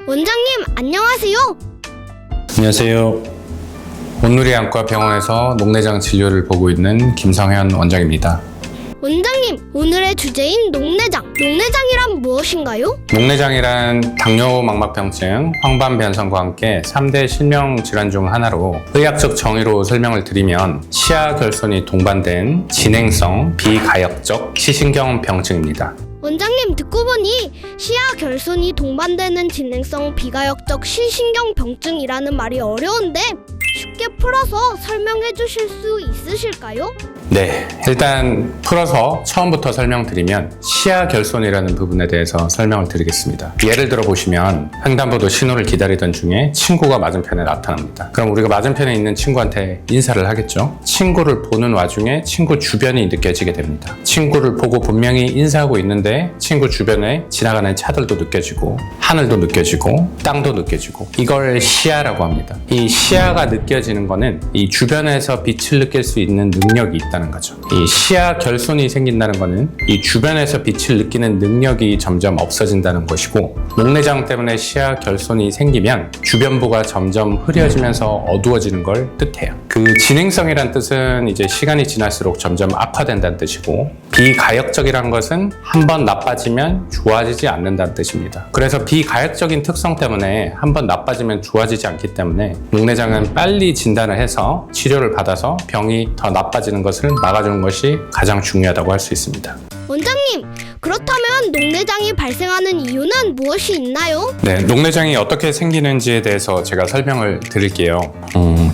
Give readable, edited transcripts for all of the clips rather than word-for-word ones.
원장님, 안녕하세요. 안녕하세요. 온누리 안과 병원에서 녹내장 진료를 보고 있는 김성현 원장입니다. 원장님, 오늘의 주제인 녹내장. 녹내장이란 무엇인가요? 녹내장이란 당뇨 망막병증, 황반변성과 함께 3대 실명 질환 중 하나로 의학적 정의로 설명을 드리면 시야 결손이 동반된 진행성 비가역적 시신경 병증입니다. 원장님, 듣고 보니 시야 결손이 동반되는 진행성 비가역적 시신경 병증이라는 말이 어려운데 쉽게 풀어서 설명해 주실 수 있으실까요? 네, 일단 풀어서 처음부터 설명드리면 시야 결손이라는 부분에 대해서 설명을 드리겠습니다. 예를 들어 보시면 횡단보도 신호를 기다리던 중에 친구가 맞은편에 나타납니다. 그럼 우리가 맞은편에 있는 친구한테 인사를 하겠죠. 친구를 보는 와중에 친구 주변이 느껴지게 됩니다. 친구를 보고 분명히 인사하고 있는데 친구 주변에 지나가는 차들도 느껴지고 하늘도 느껴지고 땅도 느껴지고 이걸 시야라고 합니다. 이 시야가 느껴지는 거는 이 주변에서 빛을 느낄 수 있는 능력이 있다는 거죠. 이 시야 결손이 생긴다는 거는 이 주변에서 빛을 느끼는 능력이 점점 없어진다는 것이고, 녹내장 때문에 시야 결손이 생기면 주변부가 점점 흐려지면서 어두워지는 걸 뜻해요. 그 진행성이란 뜻은 이제 시간이 지날수록 점점 악화된다는 뜻이고, 비가역적이라는 것은 한번 나빠지면 좋아지지 않는다는 뜻입니다. 그래서 비가역적인 특성 때문에 한번 나빠지면 좋아지지 않기 때문에 녹내장은 빨리 진단을 해서 치료를 받아서 병이 더 나빠지는 것을 막아주는 것이 가장 중요하다고 할 수 있습니다. 원장님, 그렇다면 녹내장이 발생하는 이유는 무엇이 있나요? 네, 녹내장이 어떻게 생기는지에 대해서 제가 설명을 드릴게요.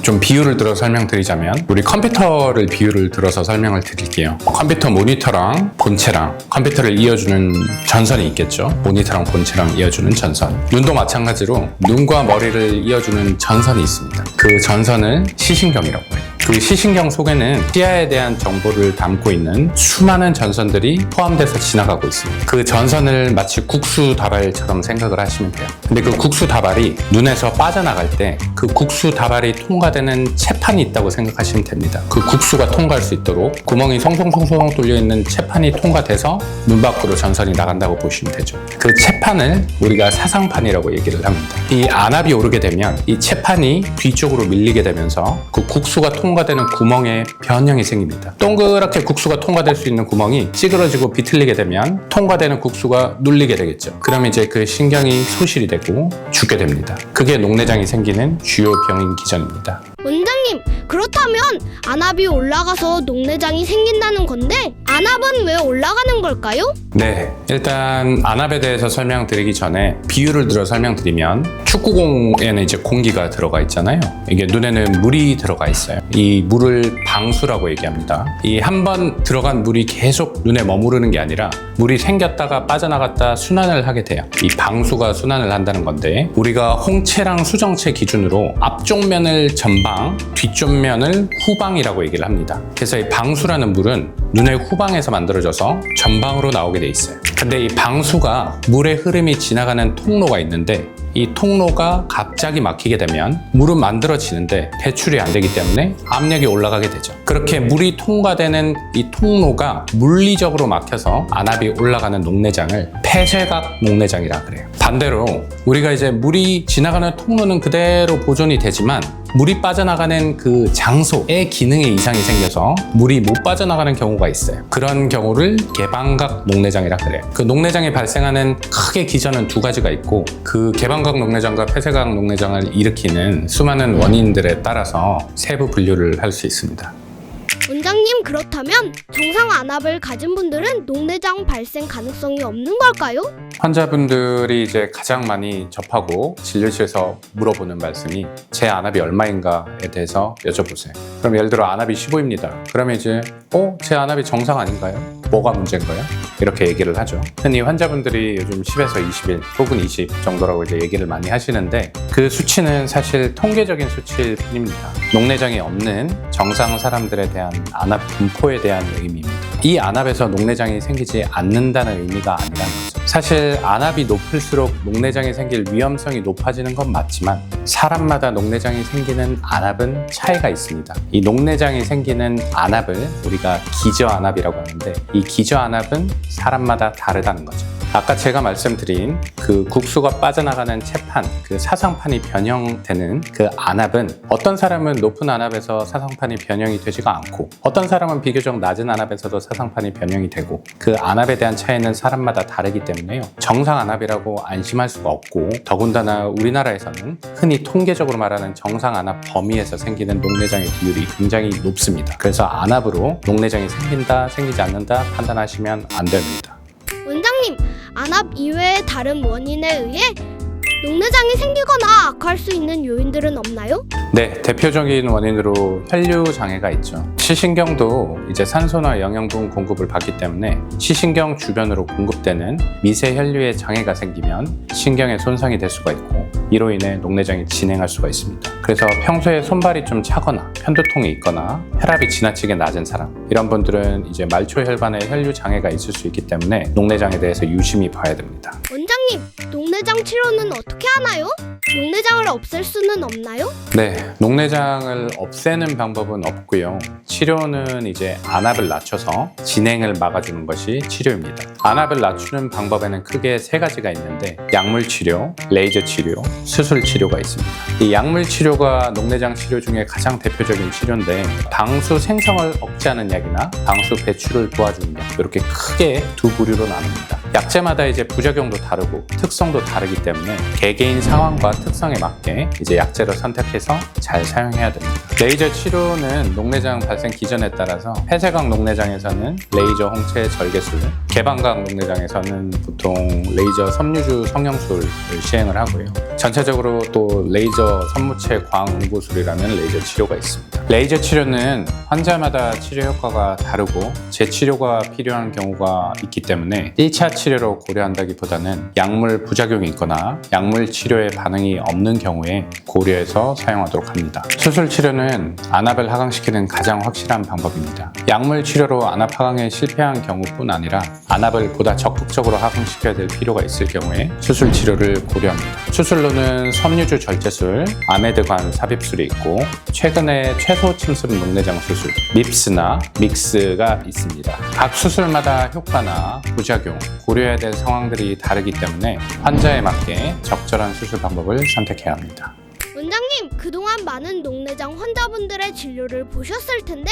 좀 비유를 들어 설명드리자면 우리 컴퓨터를 비유를 들어서 설명을 드릴게요. 컴퓨터 모니터랑 본체랑 컴퓨터를 이어주는 전선이 있겠죠. 모니터랑 본체랑 이어주는 전선. 눈도 마찬가지로 눈과 머리를 이어주는 전선이 있습니다. 그 전선을 시신경이라고 해요. 그 시신경 속에는 시야에 대한 정보를 담고 있는 수많은 전선들이 포함돼서 지나가고 있습니다. 그 전선을 마치 국수 다발처럼 생각을 하시면 돼요. 근데 그 국수 다발이 눈에서 빠져나갈 때 그 국수 다발이 통과되는 채판이 있다고 생각하시면 됩니다. 그 국수가 통과할 수 있도록 구멍이 송송송송 뚫려 있는 채판이 통과돼서 눈 밖으로 전선이 나간다고 보시면 되죠. 그 채판을 우리가 사상판이라고 얘기를 합니다. 이 안압이 오르게 되면 이 채판이 뒤쪽으로 밀리게 되면서 그 국수가 통과되는 구멍에 변형이 생깁니다. 동그랗게 국수가 통과될 수 있는 구멍이 찌그러지고 비틀리게 되면 통과되는 국수가 눌리게 되겠죠. 그럼 이제 그 신경이 소실이 되고 죽게 됩니다. 그게 녹내장이 생기는 주요 병인 기전입니다. 원장님, 그렇다면 안압이 올라가서 녹내장이 생긴다는 건데 안압은 왜 올라가는 걸까요? 네, 일단 안압에 대해서 설명드리기 전에 비유를 들어 설명드리면 축구공에는 이제 공기가 들어가 있잖아요. 이게 눈에는 물이 들어가 있어요. 이 물을 방수라고 얘기합니다. 이 한 번 들어간 물이 계속 눈에 머무르는 게 아니라 물이 생겼다가 빠져나갔다 순환을 하게 돼요. 이 방수가 순환을 한다는 건데 우리가 홍채랑 수정체 기준으로 앞쪽 면을 전방, 뒤쪽 면을 후방이라고 얘기를 합니다. 그래서 이 방수라는 물은 눈의 후방에서 만들어져서 전방으로 나오게 돼 있어요. 근데 이 방수가 물의 흐름이 지나가는 통로가 있는데 이 통로가 갑자기 막히게 되면 물은 만들어지는데 배출이 안 되기 때문에 압력이 올라가게 되죠. 그렇게 물이 통과되는 이 통로가 물리적으로 막혀서 안압이 올라가는 녹내장을 폐쇄각 녹내장이라 그래요. 반대로 우리가 이제 물이 지나가는 통로는 그대로 보존이 되지만 물이 빠져나가는 그 장소의 기능에 이상이 생겨서 물이 못 빠져나가는 경우가 있어요. 그런 경우를 개방각 녹내장이라 그래요. 그 녹내장이 발생하는 크게 기전은 두 가지가 있고 그 개방각 녹내장과 폐쇄각 녹내장을 일으키는 수많은 원인들에 따라서 세부 분류를 할 수 있습니다. 원장님, 그렇다면 정상 안압을 가진 분들은 녹내장 발생 가능성이 없는 걸까요? 환자분들이 이제 가장 많이 접하고 진료실에서 물어보는 말씀이 제 안압이 얼마인가에 대해서 여쭤보세요. 그럼 예를 들어 안압이 15입니다. 그러면 이제 제 안압이 정상 아닌가요? 뭐가 문제인가요? 이렇게 얘기를 하죠. 흔히 환자분들이 요즘 10에서 21 혹은 20 정도라고 이제 얘기를 많이 하시는데 그 수치는 사실 통계적인 수치일 뿐입니다. 녹내장이 없는 정상 사람들에 대한 안압 분포에 대한 의미입니다. 이 안압에서 녹내장이 생기지 않는다는 의미가 아니라는 거죠. 사실 안압이 높을수록 녹내장이 생길 위험성이 높아지는 건 맞지만 사람마다 녹내장이 생기는 안압은 차이가 있습니다. 이 녹내장이 생기는 안압을 우리가 기저안압이라고 하는데 이 기저안압은 사람마다 다르다는 거죠. 아까 제가 말씀드린 그 국수가 빠져나가는 채판, 그 사상판이 변형되는 그 안압은 어떤 사람은 높은 안압에서 사상판이 변형이 되지가 않고 어떤 사람은 비교적 낮은 안압에서도 사상판이 변형이 되고 그 안압에 대한 차이는 사람마다 다르기 때문에요. 정상 안압이라고 안심할 수가 없고 더군다나 우리나라에서는 흔히 통계적으로 말하는 정상 안압 범위에서 생기는 녹내장의 비율이 굉장히 높습니다. 그래서 안압으로 녹내장이 생긴다, 생기지 않는다 판단하시면 안 됩니다. 원장님, 안압 이외의 다른 원인에 의해 녹내장이 생기거나 악화할 수 있는 요인들은 없나요? 네, 대표적인 원인으로 혈류 장애가 있죠. 시신경도 이제 산소나 영양분 공급을 받기 때문에 시신경 주변으로 공급되는 미세 혈류에 장애가 생기면 신경에 손상이 될 수가 있고 이로 인해 녹내장이 진행할 수가 있습니다. 그래서 평소에 손발이 좀 차거나 편두통이 있거나 혈압이 지나치게 낮은 사람 이런 분들은 이제 말초혈관에 혈류 장애가 있을 수 있기 때문에 녹내장에 대해서 유심히 봐야 됩니다. 원장님, 녹내장 치료는 어떻게 하나요? 녹내장을 없앨 수는 없나요? 네, 녹내장을 없애는 방법은 없고요. 치료는 이제 안압을 낮춰서 진행을 막아주는 것이 치료입니다. 안압을 낮추는 방법에는 크게 세 가지가 있는데 약물 치료, 레이저 치료, 수술 치료가 있습니다. 이 약물 치료가 녹내장 치료 중에 가장 대표적인 치료인데 방수 생성을 억제하는 약이나 방수 배출을 도와주는 약 이렇게 크게 두 부류로 나눕니다. 약제마다 이제 부작용도 다르고 특성도 다르기 때문에 개개인 상황과 특성에 맞게 이제 약제를 선택해서 잘 사용해야 됩니다. 레이저 치료는 녹내장 발생 기전에 따라서 폐쇄각 녹내장에서는 레이저 홍채 절개술, 개방각 녹내장에서는 보통 레이저 섬유주 성형술을 시행을 하고요. 전체적으로 또 레이저 섬무체 광응고술이라는 레이저 치료가 있습니다. 레이저 치료는 환자마다 치료 효과가 다르고 재치료가 필요한 경우가 있기 때문에 1차 치료로 고려한다기보다는 약물 부작용이 있거나 약물 치료에 반응이 없는 경우에 고려해서 사용하도록 합니다. 수술 치료는 안압을 하강시키는 가장 확실한 방법입니다. 약물 치료로 안압 하강에 실패한 경우뿐 아니라 안압을 보다 적극적으로 하강시켜야 될 필요가 있을 경우에 수술 치료를 고려합니다. 수술로는 섬유주 절제술, 아메드관 삽입술이 있고 최근에 최소 침습 녹내장 수술, 밉스나 믹스가 있습니다. 각 수술마다 효과나 부작용, 고려해야 될 상황들이 다르기 때문에 환자에 맞게 적절한 수술 방법을 선택해야 합니다. 원장님, 그동안 많은 녹내장 환자분들의 진료를 보셨을 텐데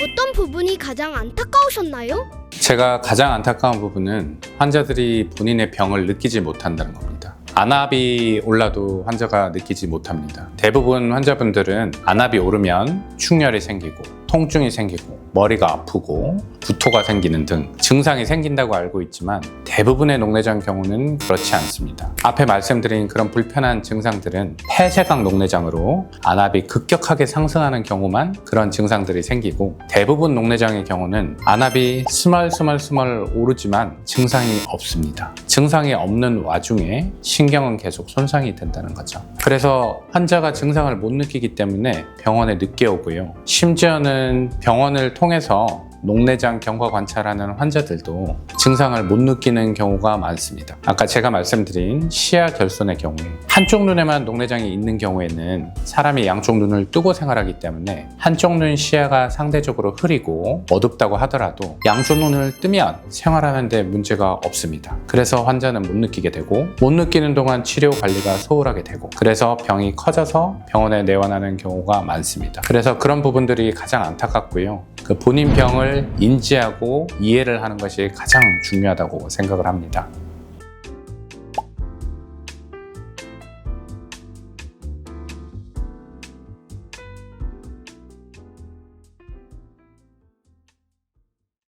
어떤 부분이 가장 안타까우셨나요? 제가 가장 안타까운 부분은 환자들이 본인의 병을 느끼지 못한다는 겁니다. 안압이 올라도 환자가 느끼지 못합니다. 대부분 환자분들은 안압이 오르면 충혈이 생기고 통증이 생기고 머리가 아프고 구토가 생기는 등 증상이 생긴다고 알고 있지만 대부분의 녹내장 경우는 그렇지 않습니다. 앞에 말씀드린 그런 불편한 증상들은 폐쇄각 녹내장으로 안압이 급격하게 상승하는 경우만 그런 증상들이 생기고 대부분 녹내장의 경우는 안압이 스멀스멀 오르지만 증상이 없습니다. 증상이 없는 와중에 신경은 계속 손상이 된다는 거죠. 그래서 환자가 증상을 못 느끼기 때문에 병원에 늦게 오고요. 심지어는 병원을 통해서 녹내장 경과 관찰하는 환자들도 증상을 못 느끼는 경우가 많습니다. 아까 제가 말씀드린 시야 결손의 경우에 한쪽 눈에만 녹내장이 있는 경우에는 사람이 양쪽 눈을 뜨고 생활하기 때문에 한쪽 눈 시야가 상대적으로 흐리고 어둡다고 하더라도 양쪽 눈을 뜨면 생활하는 데 문제가 없습니다. 그래서 환자는 못 느끼게 되고 못 느끼는 동안 치료 관리가 소홀하게 되고 그래서 병이 커져서 병원에 내원하는 경우가 많습니다. 그래서 그런 부분들이 가장 안타깝고요. 그 본인 병을 인지하고 이해를 하는 것이 가장 중요하다고 생각을 합니다.